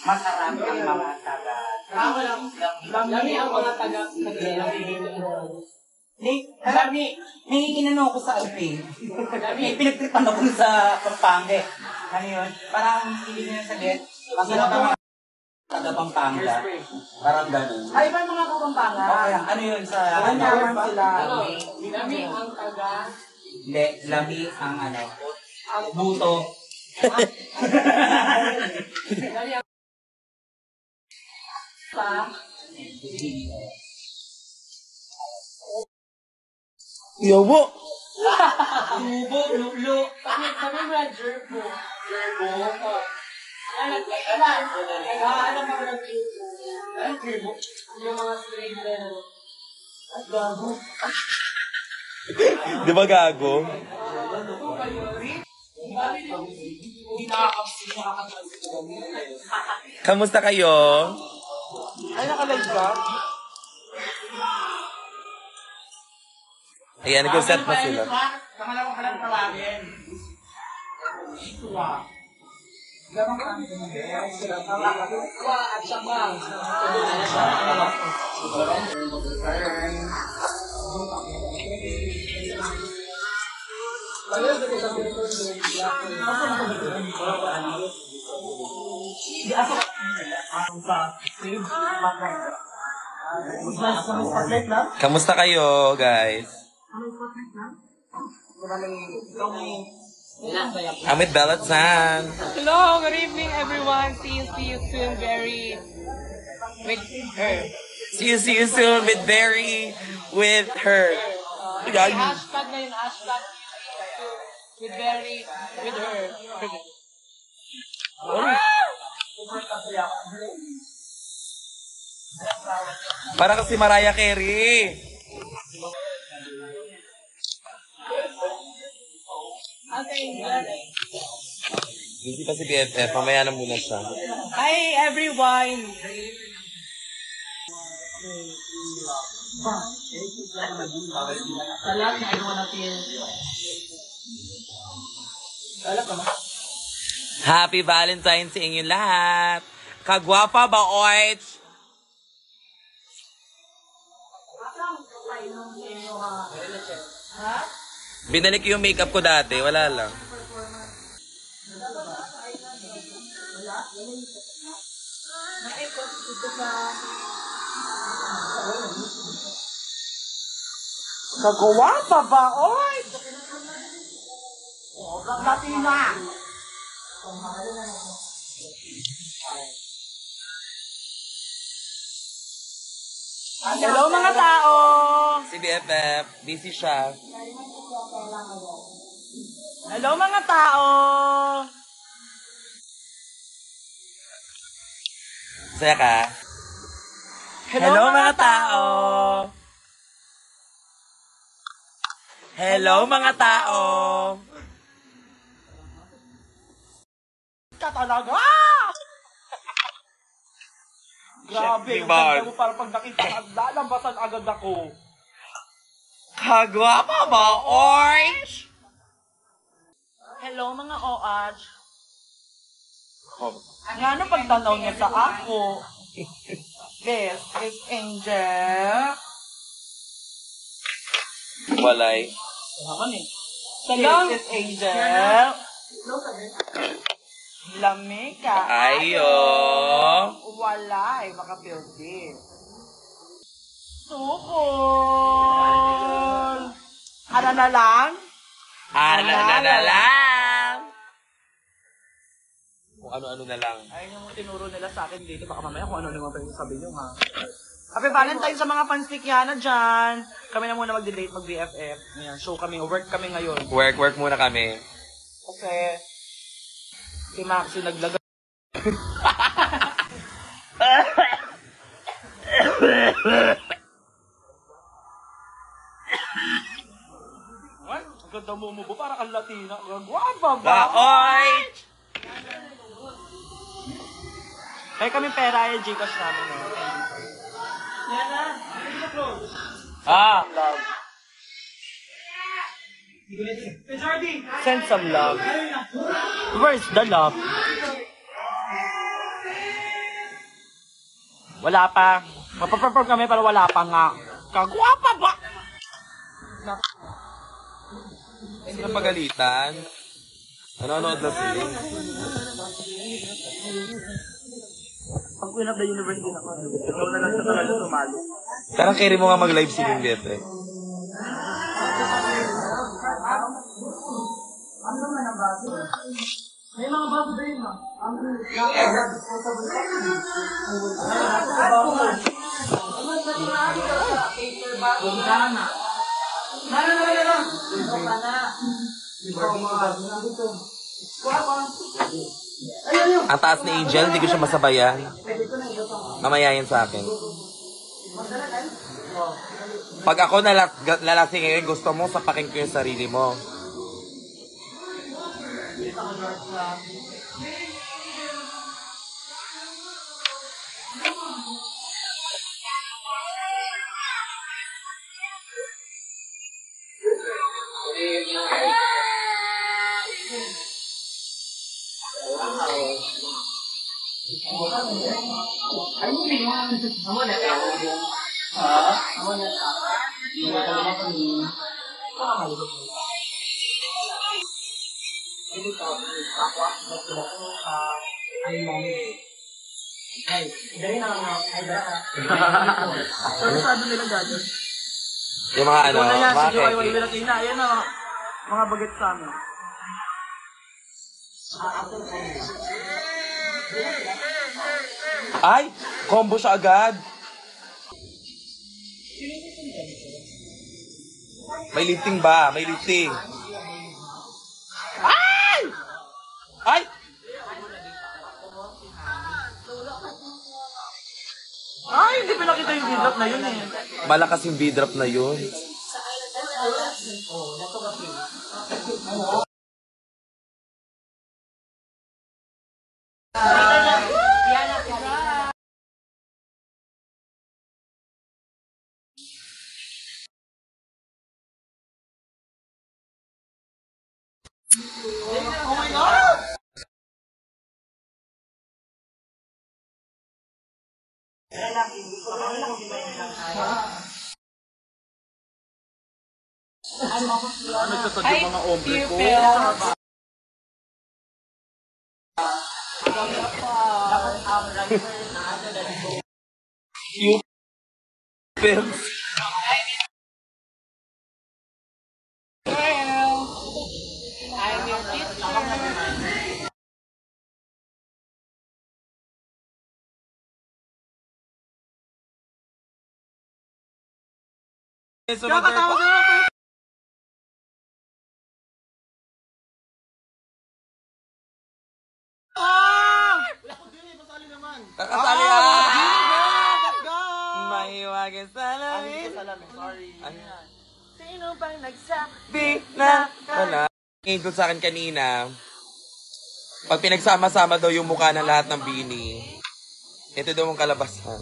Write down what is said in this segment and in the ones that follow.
Masarap ang mga taga. Lami ang mga taga. May inano ko sa Alpin. May pinagtripan ako sa Pampanga. Ano yun? Parang hindi nyo sagot. Masarap ang mga taga Pampanga. Parang gano'n. Ay, ba mga Pampanga? Okay, ano yun sa... Naman sila. Lami ang taga. Hindi, lami ang ano. Buto. Lami ang pa. Yobo! Tubo, lulo. Kami mo na jerbo. Jerbo. Naghahanap ako ng jerbo. Yung mga straight na at gago. Di ba gago? Kamusta kayo? Ay, naka-live ka? Ayan, nag-set na sila. Pangalawa ka lang tawagin. Lamang kami At saka. Kamusta kayo, guys? I'm with Bella Tan. Hello, good evening everyone. See you soon very with her. See you soon with Barry, with her. Hashtag na yun, hashtag with very with her. Para kasi Mariah Carey. Hindi pa si BFF, mamaya na muna siya. Hi everyone. Happy Valentine's sa inyo lahat. Kagwapa ba, Oich? Binalik yung makeup ko dati, wala lang. Kagawa pa ba, oy? Latina. Hello mga tao. Si BFF, busy siya. Hello mga tao. Saya ka? Hello mga tao! Hello mga tao! Ka talaga! Grabe, Shit, ang ganda mo para pag nakita ka, lalambasan agad ako. Kagwapa ba, Orange? Hello mga OAJ. Nga ano pagtanaw niya sa ako? This is Angel. Walay. Naman eh. Salam. This is Angel. Lamig ka. Ayo. Walay, makapildi. Sukol. Ano na lang? Ano lang? Kung ano-ano na lang. Ayun yung tinuro nila sa akin dito. Baka mamaya kung ano naman pa yung sabi nyo, ha? Happy Valentine sa mga fans ni Kiana dyan. Kami na muna mag-date, mag-BFF. Ayan, show kami, work kami ngayon. Work muna kami. Kasi, si Maxi naglaga. Ay, ang ganda mo mo, para kang Latina. Gwapa ba? Oy! Kaya kami pera yung Gcash namin. Ah! Send some love. Where's the love? Wala pa. Mapaperform kami pero wala pa nga. Kagwapa ba? Hindi na pagalitan. Nanonood na sila. Ang queen of the universe din ako. Ikaw na lang sa talaga sumali. Parang carry mo nga mag-live singing, Bete. May mga bago ba yun, ha? Ang taas ni Angel, hindi ko siya masabayan. Mamaya yan sa akin. Pag ako nalasing ngayon, gusto mo sapakin ko yung sarili mo. Yung mga ano, mga keke. Ayan na, mga baget sa amin. Ay! Combo siya agad! May lifting ba? May lifting. Ay! Ay! Ay, hindi pinakita yung bidlap na yun eh. Malakas yung B-drop na yun. Nagkasad yung mga ombre ko. Pero, Kakatawa sa mga kakasali Let's go! Mahiwagin sa lamin. Sorry. Ano? Sino bang nagsabi Na wala. Ngayon sa akin kanina, pag pinagsama-sama daw yung mukha ng lahat ng bini, ito daw ang kalabasan.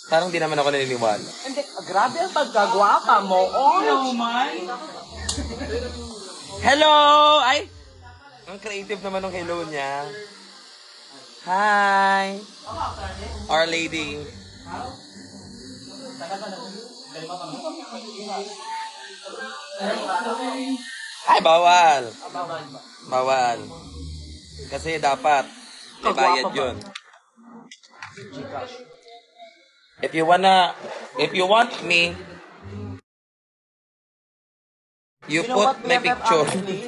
Parang di naman ako naniniwala. Hindi, grabe ang pagkagwapa mo. Oh, Hello! Ay! Ang creative naman ng hello niya. Hi! Our Lady. Ay, bawal. Bawal. Kasi dapat may bayad yun. If you want me, you know put what, my BFF, picture. actually,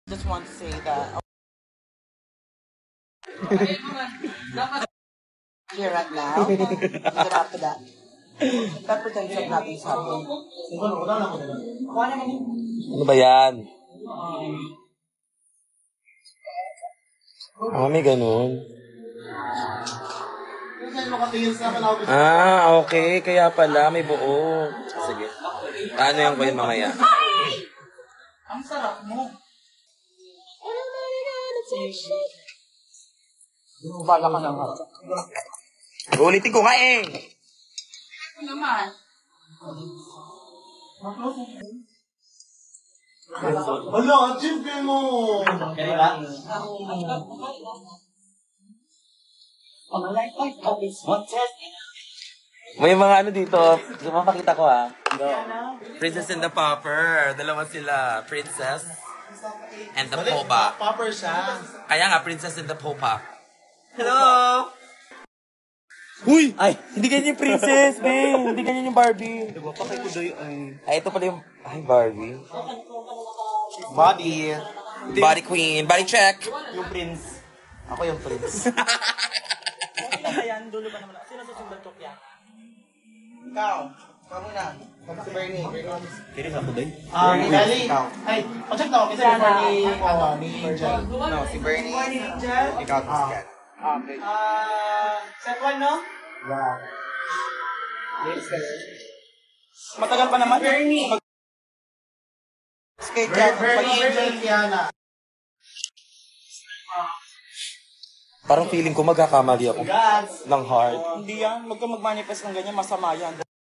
just want to say that here right now, get after that. That pretends like nothing's happening. Ano ba yan? May ganun. Okay. Kaya pala, may buo. Sige. Paano yan ko yung mamaya? Ang sarap mo. Bala ka na nga. Ulitin ko nga eh! Naman. Wala, achieve mo! Kaya ba? Pamalay ko, always wanted. May mga ano dito. Gusto mo makita ko ha? Princess and the Pauper. Dalawa sila. Princess and the Popa. Popper siya. Kaya nga, Princess and the Popa. Hello! Uy! Ay, hindi ganyan yung princess, babe. Hindi ganyan yung Barbie. Diba, pakay ko doy Ay, ito pala yung... Ay, Barbie. body. Body queen. Body check. Yung prince. Ako yung prince. Ayan, dulo pa naman. Sino susundan to kaya? Ikaw. Ikaw muna. Si Bernie. Kaya ako doy. Kelly. Ay, pacheck na ako kasi ni Bernie. Ni Angel. No, si Bernie. Angel. Ikaw, Kat. Okay. Set one, no? Yeah. Matagal pa naman. Bernie. Skate Bernie, Angel, Kiana. Parang feeling ko magkakamali ako Guys. ng heart. Hindi yan. Huwag ka mag-manifest ng ganyan. Masama yan.